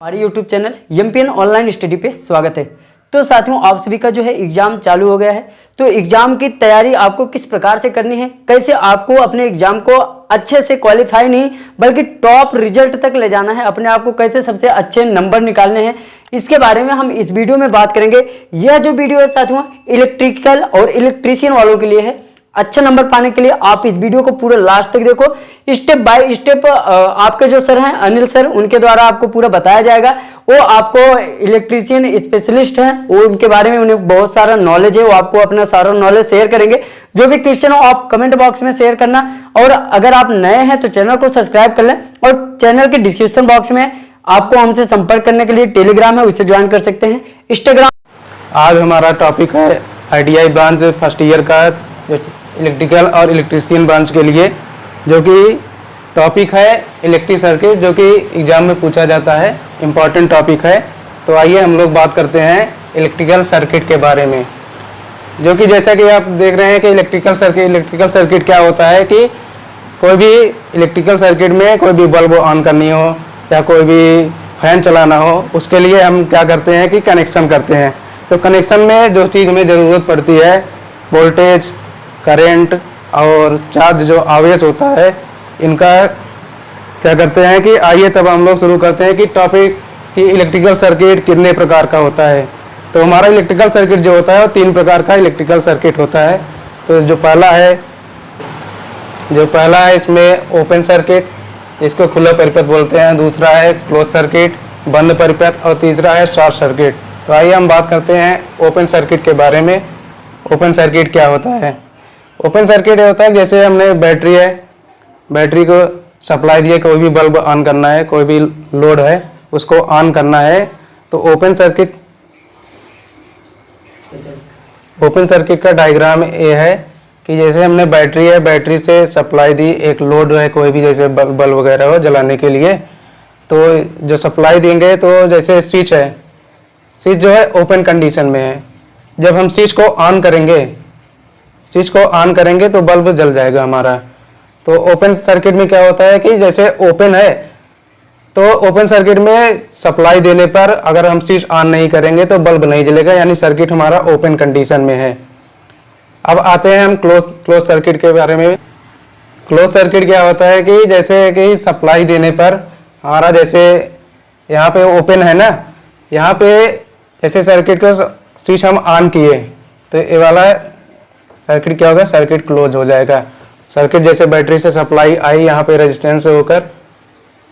हमारे YouTube channel MPN online study पे स्वागत है। तो साथियों, आप सभी का जो है एग्जाम चालू हो गया है। तो एग्जाम की तैयारी आपको किस प्रकार से करनी है, कैसे आपको अपने एग्जाम को अच्छे से क्वालिफाई नहीं बल्कि टॉप रिजल्ट तक ले जाना है, अपने आप को कैसे सबसे अच्छे नंबर निकालने हैं, इसके बारे में हम इस वीडियो में बात करेंगे। यह जो वीडियो है साथियों इलेक्ट्रिकल और इलेक्ट्रीशियन वालों के लिए है। अच्छे नंबर पाने के लिए आप इस वीडियो को पूरा लास्ट तक देखो। स्टेप बाय स्टेप आपके जो सर हैं अनिल सर, उनके द्वारा आपको पूरा बताया जाएगा। वो आपको इलेक्ट्रीशियन स्पेशलिस्ट हैं, वो उनके बारे में उन्हें बहुत सारा नॉलेज है, वो आपको अपना सारा नॉलेज शेयर करेंगे। जो भी क्वेश्चन हो आप कमेंट बॉक्स में शेयर करना, और अगर आप नए हैं तो चैनल को सब्सक्राइब कर लें, और चैनल के डिस्क्रिप्शन बॉक्स में आपको हमसे संपर्क करने के लिए टेलीग्राम है, उसे ज्वाइन कर सकते हैं। इंस्टाग्राम। आज हमारा टॉपिक है ITI ब्रांच फर्स्ट ईयर का इलेक्ट्रिकल और इलेक्ट्रीशियन ब्रांच के लिए, जो कि टॉपिक है इलेक्ट्रिक सर्किट, जो कि एग्जाम में पूछा जाता है, इम्पॉर्टेंट टॉपिक है। तो आइए हम लोग बात करते हैं इलेक्ट्रिकल सर्किट के बारे में, जो कि जैसा कि आप देख रहे हैं कि इलेक्ट्रिकल सर्किट क्या होता है कि कोई भी इलेक्ट्रिकल सर्किट में कोई भी बल्ब ऑन करनी हो या कोई भी फैन चलाना हो, उसके लिए हम क्या करते हैं कि कनेक्शन करते हैं। तो कनेक्शन में जो चीज़ हमें ज़रूरत पड़ती है, वोल्टेज, करंट और चार्ज जो आवेश होता है, इनका क्या करते हैं कि आइए तब हम लोग शुरू करते हैं कि टॉपिक कि इलेक्ट्रिकल सर्किट कितने प्रकार का होता है। तो हमारा इलेक्ट्रिकल सर्किट जो होता है वो 3 प्रकार का इलेक्ट्रिकल सर्किट होता है। तो जो पहला है इसमें ओपन सर्किट, इसको खुला परिपथ बोलते हैं। दूसरा है क्लोज सर्किट, बंद परिपथ, और तीसरा है शॉर्ट सर्किट। तो आइए हम बात करते हैं ओपन सर्किट के बारे में। ओपन सर्किट क्या होता है? ओपन सर्किट होता है जैसे हमने बैटरी है, बैटरी को सप्लाई दिए, कोई भी बल्ब ऑन करना है, कोई भी लोड है उसको ऑन करना है। तो ओपन सर्किट का डायग्राम ये है कि जैसे हमने बैटरी है, बैटरी से सप्लाई दी, एक लोड है कोई भी, जैसे बल्ब वगैरह हो जलाने के लिए, तो जो सप्लाई देंगे, तो जैसे स्विच है, स्विच जो है ओपन कंडीशन में है। जब हम स्विच को ऑन करेंगे तो बल्ब जल जाएगा हमारा। तो ओपन सर्किट में क्या होता है कि जैसे ओपन है, तो ओपन सर्किट में सप्लाई देने पर अगर हम स्विच ऑन नहीं करेंगे तो बल्ब नहीं जलेगा, यानी सर्किट हमारा ओपन कंडीशन में है। अब आते हैं हम क्लोज सर्किट के बारे में। क्लोज सर्किट क्या होता है कि जैसे कि सप्लाई देने पर हमारा, जैसे यहाँ पे ओपन है ना, यहाँ पे जैसे सर्किट को स्विच हम ऑन किए तो ये वाला सर्किट क्या होगा, सर्किट क्लोज हो जाएगा। सर्किट जैसे बैटरी से सप्लाई आई, यहाँ पे रेजिस्टेंस से होकर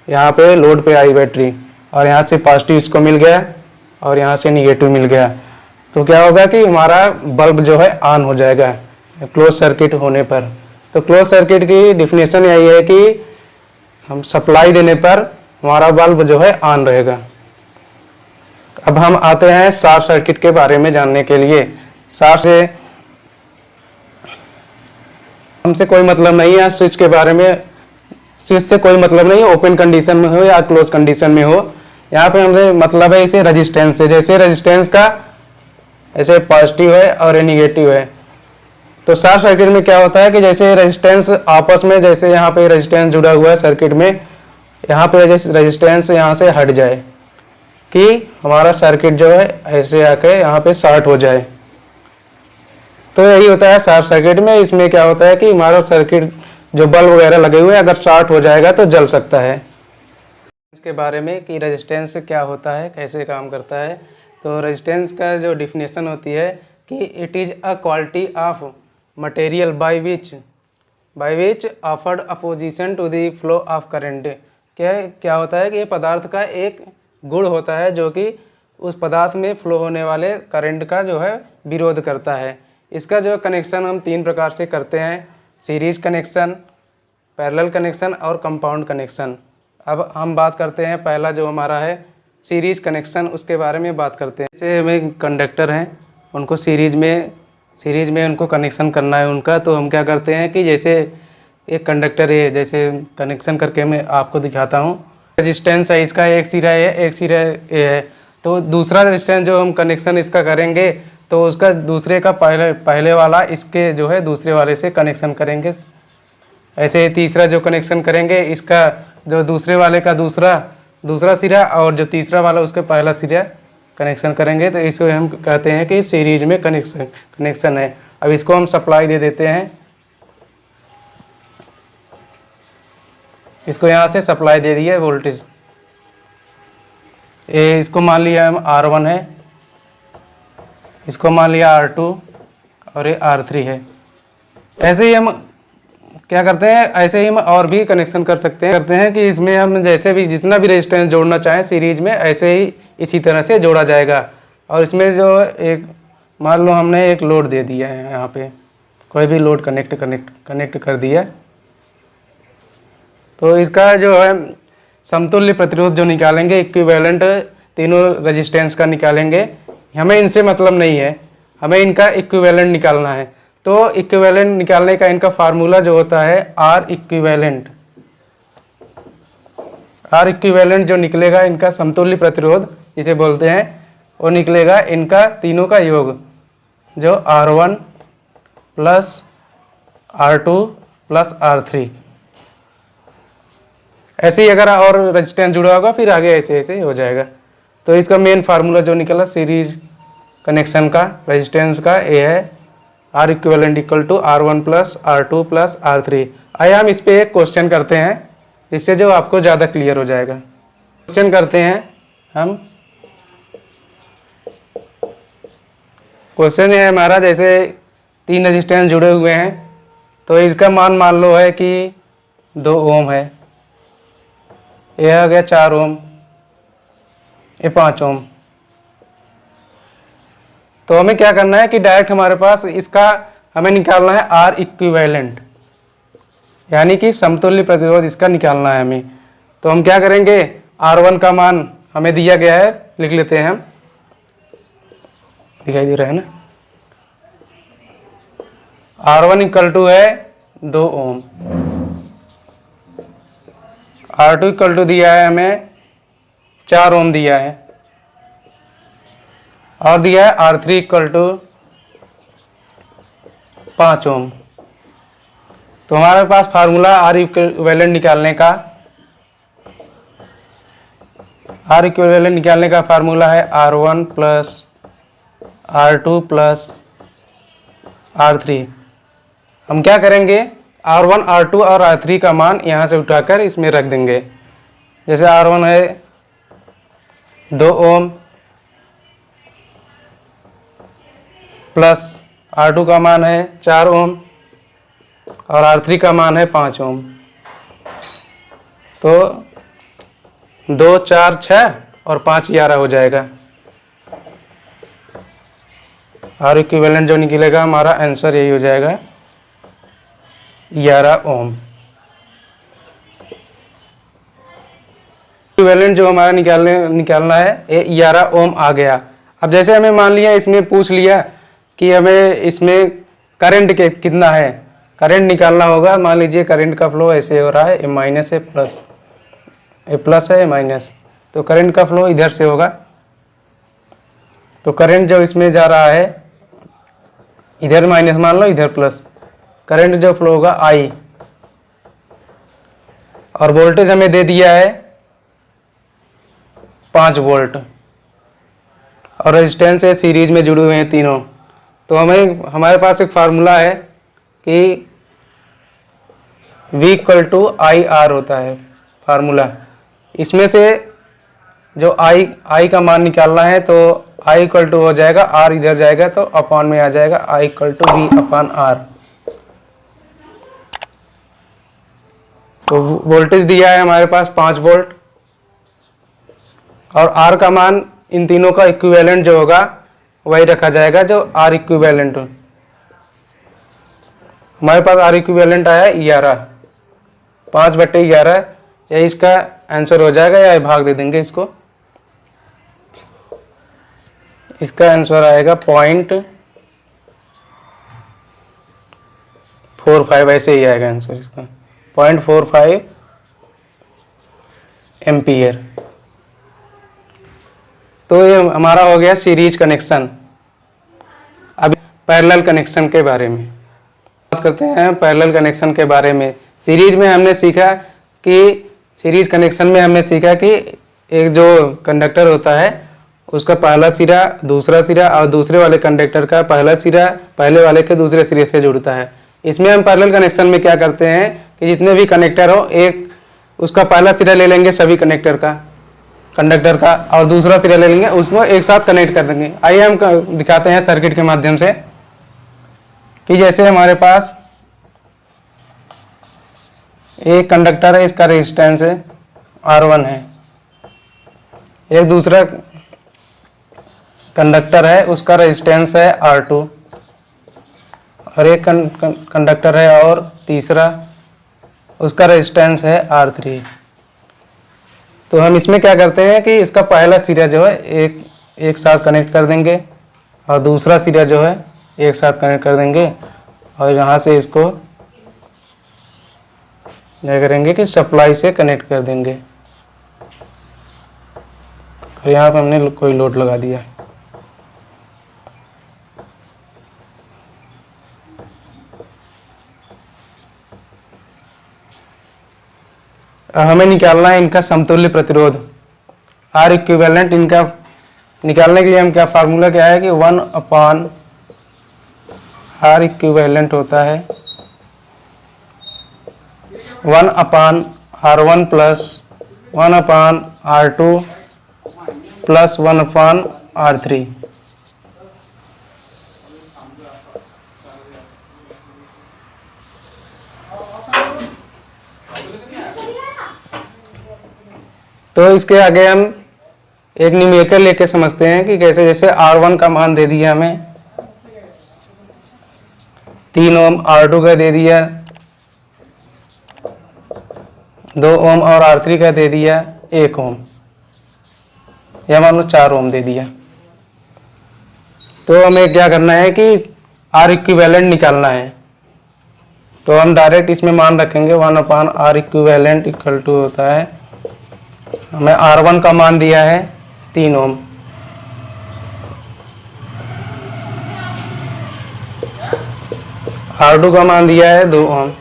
यहाँ पे लोड पे आई बैटरी, और यहाँ से पॉजिटिव इसको मिल गया और यहाँ से निगेटिव मिल गया, तो क्या होगा कि हमारा बल्ब जो है ऑन हो जाएगा क्लोज सर्किट होने पर। तो क्लोज सर्किट की डिफिनेशन यही है कि हम सप्लाई देने पर हमारा बल्ब जो है ऑन रहेगा। अब हम आते हैं शॉर्ट सर्किट के बारे में जानने के लिए। शॉर्ट से हमसे कोई मतलब नहीं है, स्विच के बारे में, स्विच से कोई मतलब नहीं है, ओपन कंडीशन में हो या क्लोज कंडीशन में हो। यहाँ पे हमसे मतलब है इसे रेजिस्टेंस से, जैसे रेजिस्टेंस का ऐसे पॉजिटिव है और ये निगेटिव है। तो शॉर्ट सर्किट में क्या होता है कि जैसे रेजिस्टेंस आपस में, जैसे यहाँ पे रेजिस्टेंस जुड़ा हुआ है सर्किट में, यहाँ पे जैसे रेजिस्टेंस यहाँ से हट जाए कि हमारा सर्किट जो है ऐसे आके यहाँ पे शॉर्ट हो जाए। तो यही होता है शॉर्ट सर्किट में। इसमें क्या होता है कि हमारा सर्किट जो बल्ब वगैरह लगे हुए हैं, अगर शॉर्ट हो जाएगा तो जल सकता है। इसके बारे में कि रेजिस्टेंस क्या होता है, कैसे काम करता है। तो रेजिस्टेंस का जो डिफिनेशन होती है कि it is a quality of material by which offered opposition to the flow of current. क्या होता है कि ये पदार्थ का एक गुण होता है जो कि उस पदार्थ में फ्लो होने वाले करंट का जो है विरोध करता है। इसका जो कनेक्शन हम 3 प्रकार से करते हैं, सीरीज कनेक्शन, पैरेलल कनेक्शन और कंपाउंड कनेक्शन। अब हम बात करते हैं पहला जो हमारा है सीरीज कनेक्शन, उसके बारे में बात करते हैं। जैसे हमें कंडक्टर हैं, उनको सीरीज में उनको कनेक्शन करना है उनका, तो हम क्या करते हैं कि जैसे एक कंडक्टर है, जैसे कनेक्शन करके मैं आपको दिखाता हूँ। रेजिस्टेंस है इसका, एक सिरा है, एक सिरा ये है, तो दूसरा रेजिस्टेंस जो हम कनेक्शन इसका करेंगे तो उसका दूसरे का पहले वाला इसके जो है दूसरे वाले से कनेक्शन करेंगे। ऐसे तीसरा जो कनेक्शन करेंगे इसका जो दूसरे वाले का दूसरा दूसरा सिरा और जो तीसरा वाला उसके पहला सिरा कनेक्शन करेंगे, तो इसको हम कहते हैं कि सीरीज में कनेक्शन है। अब इसको हम सप्लाई दे देते हैं, इसको यहाँ से सप्लाई दे दिया वोल्टेज। ये इसको मान लिया हम R1 है, इसको मान लिया R2 और ये R3 है। ऐसे ही हम क्या करते हैं, ऐसे ही हम और भी कनेक्शन करते हैं कि इसमें हम जैसे भी जितना भी रेजिस्टेंस जोड़ना चाहें सीरीज में, ऐसे ही इसी तरह से जोड़ा जाएगा। और इसमें जो एक मान लो हमने एक लोड दे दिया है, यहाँ पे कोई भी लोड कनेक्ट कर दिया, तो इसका जो है समतुल्य प्रतिरोध जो निकालेंगे, इक्विवेलेंट तीनों रेजिस्टेंस का निकालेंगे। हमें इनसे मतलब नहीं है, हमें इनका इक्विवेलेंट निकालना है। तो इक्विवेलेंट निकालने का इनका फार्मूला जो होता है R इक्विवेलेंट जो निकलेगा इनका समतुल्य प्रतिरोध जिसे बोलते हैं, वो निकलेगा इनका तीनों का योग, जो R1 plus R2 plus R3। ऐसे ही अगर और रेजिस्टेंस जुड़ा होगा फिर आगे ऐसे ऐसे हो जाएगा। तो इसका मेन फार्मूला जो निकला सीरीज कनेक्शन का रेजिस्टेंस का, ये है R equivalent equal to R1 plus R2 plus R3। आइए हम इस पे एक क्वेश्चन करते हैं, जिससे जो आपको ज़्यादा क्लियर हो जाएगा। क्वेश्चन करते हैं हम। क्वेश्चन है हमारा, जैसे 3 रेजिस्टेंस जुड़े हुए हैं, तो इसका मान लो है कि 2 ओम है, यह आ गया 4 ओम, ये 5 ओम। तो हमें क्या करना है कि डायरेक्ट हमारे पास इसका हमें निकालना है R इक्विवेलेंट, यानी कि समतुल्य प्रतिरोध इसका निकालना है हमें। तो हम क्या करेंगे, R1 का मान हमें दिया गया है, लिख लेते हैं हम, दिखाई दे रहा है ना। R1 इक्वल टू है 2 ओम, R2 इक्वल टू दिया है हमें 4 ओम दिया है, और दिया है R3 इक्वल टू 5 ओम। तो हमारे पास फार्मूला R इक्विवेलेंट निकालने का फार्मूला है R1 plus R2 plus R3। हम क्या करेंगे, R1 R2 और R3 का मान यहाँ से उठाकर इसमें रख देंगे। जैसे R1 है 2 ओम प्लस R2 का मान है 4 ओम और R3 का मान है 5 ओम। तो 2 4 6 और 5 11 हो जाएगा। R इक्विवेलेंट जो निकलेगा हमारा आंसर यही हो जाएगा, 11 ओम। इक्विवेलेंट जो हमारा निकालना है ये 11 ओम आ गया। अब जैसे हमें मान लिया, इसमें पूछ लिया कि हमें इसमें करंट के कितना है, करंट निकालना होगा। मान लीजिए करंट का फ्लो ऐसे हो रहा है, ये माइनस है प्लस, ये प्लस है ये माइनस, तो करंट का फ्लो इधर से होगा। तो करंट जो इसमें जा रहा है, इधर माइनस मान लो, इधर प्लस, करंट जो फ्लो होगा I, और वोल्टेज हमें दे दिया है 5 वोल्ट, और रेजिस्टेंस है सीरीज में जुड़े हुए हैं तीनों। तो हमारे पास एक फार्मूला है कि V इक्वल टू IR होता है फार्मूला। इसमें से जो I का मान निकालना है, तो I इक्वल टू हो जाएगा, R इधर जाएगा तो अपॉन में आ जाएगा, I equal to V upon R। तो वोल्टेज दिया है हमारे पास 5 वोल्ट, और R का मान इन तीनों का इक्विवेलेंट जो होगा वही रखा जाएगा, जो R इक्विवेलेंट। हमारे पास R इक्विवेलेंट आया 11, 5/11, यही इसका आंसर हो जाएगा, या भाग दे देंगे इसको। इसका आंसर आएगा 0.45, ऐसे ही आएगा आंसर इसका, 0.45 एम्पियर। तो ये हमारा हो गया सीरीज कनेक्शन। अब पैरेलल कनेक्शन के बारे में बात करते हैं। पैरेलल कनेक्शन के बारे में सीरीज में हमने सीखा कि सीरीज कनेक्शन में हमने सीखा कि एक जो कंडक्टर होता है उसका पहला सिरा दूसरा सिरा और दूसरे वाले कंडक्टर का पहला सिरा पहले वाले के दूसरे सिरे से जुड़ता है। इसमें हम पैरेलल कनेक्शन में क्या करते हैं कि जितने भी कनेक्टर हो एक उसका पहला सिरा ले लेंगे सभी कंडक्टर का और दूसरा सिरा ले लेंगे, उसको एक साथ कनेक्ट कर देंगे। आइए हम दिखाते हैं सर्किट के माध्यम से कि जैसे हमारे पास एक कंडक्टर है, इसका रेजिस्टेंस है R1 है, एक दूसरा कंडक्टर है उसका रेजिस्टेंस है R2 और एक कंडक्टर है और तीसरा उसका रेजिस्टेंस है R3। तो हम इसमें क्या करते हैं कि इसका पहला सिरा जो है एक साथ कनेक्ट कर देंगे और दूसरा सिरा जो है एक साथ कनेक्ट कर देंगे और यहाँ से इसको क्या करेंगे कि सप्लाई से कनेक्ट कर देंगे और यहाँ पर हमने कोई लोड लगा दिया। हमें निकालना है इनका समतुल्य प्रतिरोध R इक्विवेलेंट। इनका निकालने के लिए हम फार्मूला क्या है कि 1/R इक्विवेलेंट होता है 1/R1 plus 1/R2 plus 1/R3। तो इसके आगे हम एक न्यूमेरिकल लेके समझते हैं कि कैसे, जैसे R1 का मान दे दिया हमें 3 ओम, R2 का दे दिया 2 ओम और R3 का दे दिया 1 ओम, या मान लो 4 ओम दे दिया। तो हमें क्या करना है कि R इक्विवेलेंट निकालना है। तो हम डायरेक्ट इसमें मान रखेंगे 1/R इक्विवेलेंट इक्वल टू होता है, हमें R1 का मान दिया है 3 ओम, R2 का मान दिया है 2 ओम,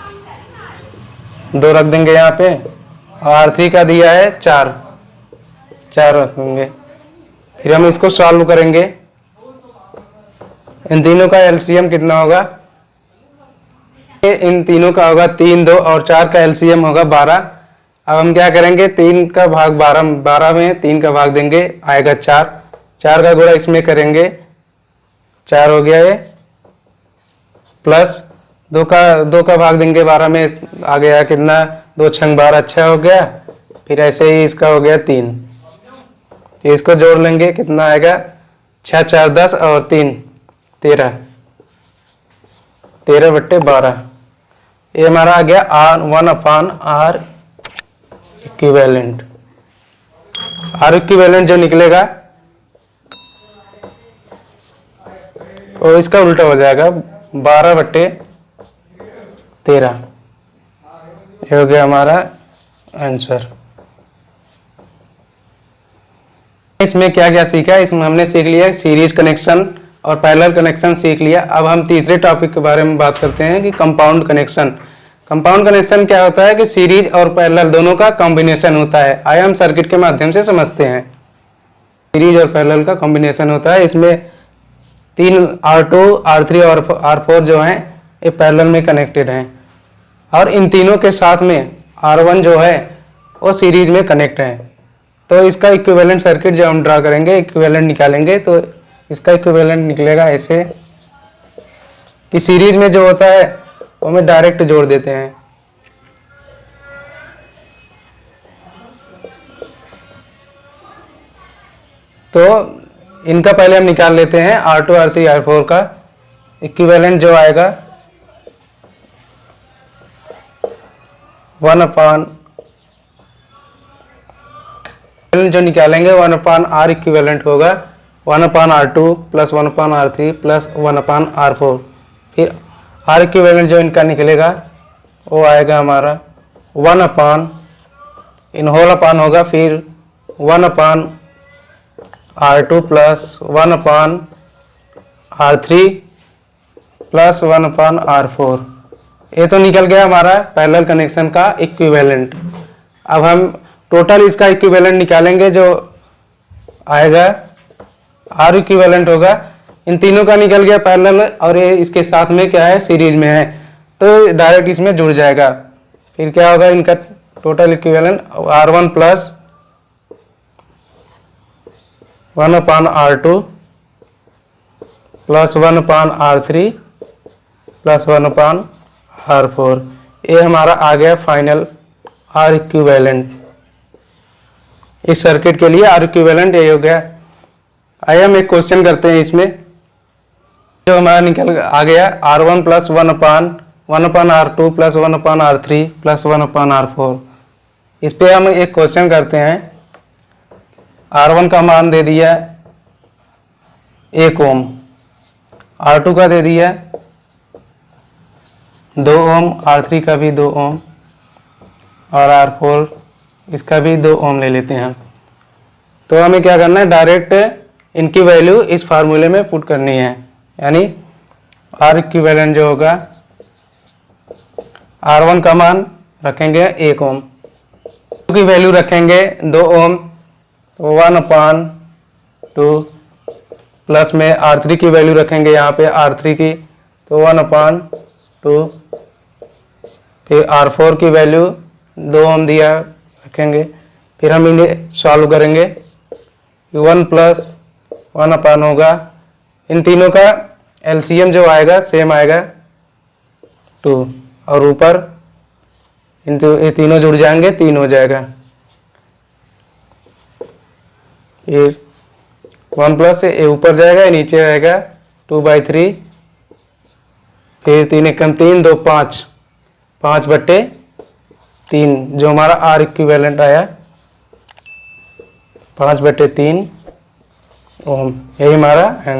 2 रख देंगे यहाँ पे, और R3 का दिया है 4 रखेंगे। फिर हम इसको सॉल्व करेंगे। इन तीनों का एलसीएम कितना होगा, इन तीनों का होगा 3, 2 और 4 का एलसीएम होगा 12। अब हम क्या करेंगे, 3 का भाग 12 में 3 का भाग देंगे, आएगा 4 का गुणा इसमें करेंगे, 4 हो गया ये, प्लस 2 का भाग देंगे 12 में, आ गया कितना 2 छंग 12, अच्छा हो गया। फिर ऐसे ही इसका हो गया 3, इसको जोड़ लेंगे, कितना आएगा 6 4 10 और 3 13 13/12। ये हमारा आ गया R1/R इक्विवेलेंट। R इक्विवेलेंट जो निकलेगा वो इसका उल्टा हो जाएगा 12/13। ये हो गया हमारा आंसर। इसमें क्या क्या सीखा, इसमें हमने सीख लिया सीरीज कनेक्शन और पैरेलल कनेक्शन सीख लिया। अब हम तीसरे टॉपिक के बारे में बात करते हैं कि कंपाउंड कनेक्शन। कंपाउंड कनेक्शन क्या होता है कि सीरीज और पैरेलल दोनों का कॉम्बिनेशन होता है। आइए हम सर्किट के माध्यम से समझते हैं। सीरीज और पैरेलल का कॉम्बिनेशन होता है, इसमें 3 R2 R3 और R4 जो हैं ये पैरेलल में कनेक्टेड हैं और इन तीनों के साथ में R1 जो है वो सीरीज में कनेक्ट है। तो इसका इक्विवेलेंट सर्किट जो हम ड्रा करेंगे, इक्विवेलेंट निकालेंगे, तो इसका इक्विवेलेंट निकलेगा ऐसे कि सीरीज में जो होता है वो हमें डायरेक्ट जोड़ देते हैं। तो इनका पहले हम निकाल लेते हैं R2 R3 R4 का इक्विवेलेंट जो आएगा 1/, जो निकालेंगे 1/R इक्विवेलेंट होगा 1/R2 plus 1/R3 plus 1/R4। फिर R इक्विवेलेंट जो इनका निकलेगा वो आएगा हमारा 1/, इन होल अपान होगा, फिर 1/R2 plus 1/R3 plus 1/R4। ये तो निकल गया हमारा पैरेलल कनेक्शन का इक्विवेलेंट। अब हम टोटल इसका इक्विवेलेंट निकालेंगे जो आएगा आर इक्विवेलेंट होगा। इन तीनों का निकल गया पैरेलल और ये इसके साथ में क्या है सीरीज में है, तो डायरेक्ट इसमें जुड़ जाएगा। फिर क्या होगा इनका total equivalent R1 plus 1/R2 plus 1/R3 plus 1/R4। ये हमारा आ गया फाइनल आर इक्विवेलेंट। इस सर्किट के लिए आर इक्विवेलेंट ये हो गया। आइए हम एक क्वेश्चन करते हैं इसमें, जो हमारा निकल आ गया R1 plus 1/R2 plus 1/R3 plus 1/R4। इस पे हम एक क्वेश्चन करते हैं। R1 का मान दे दिया 1 ओम, R2 का दे दिया 2 ओम, R3 का भी 2 ओम और R4 इसका भी 2 ओम ले लेते हैं। तो हमें क्या करना है, डायरेक्ट इनकी वैल्यू इस फार्मूले में पुट करनी है, यानी आर इक्विवेलेंट जो होगा R1 का मान रखेंगे 1 ओम, की वैल्यू रखेंगे 2 ओम, 1/2 प्लस में R3 की वैल्यू रखेंगे यहाँ पे R3 की, तो 1/2, फिर R4 की वैल्यू 2 ओम दिया रखेंगे। फिर हम इन्हें सॉल्व करेंगे, 1 प्लस 1/, होगा इन तीनों का एलसीएम जो आएगा सेम आएगा 2, और ऊपर ये तीनों जुड़ जाएंगे 3 हो जाएगा। फिर 1 प्लस ये ऊपर जाएगा, ये नीचे आएगा 2/3, फिर 3 एकम 3, 2 5, 5/3 जो हमारा आर इक्विवेलेंट आया 5/3 ओम। यही हमारा आंसर है।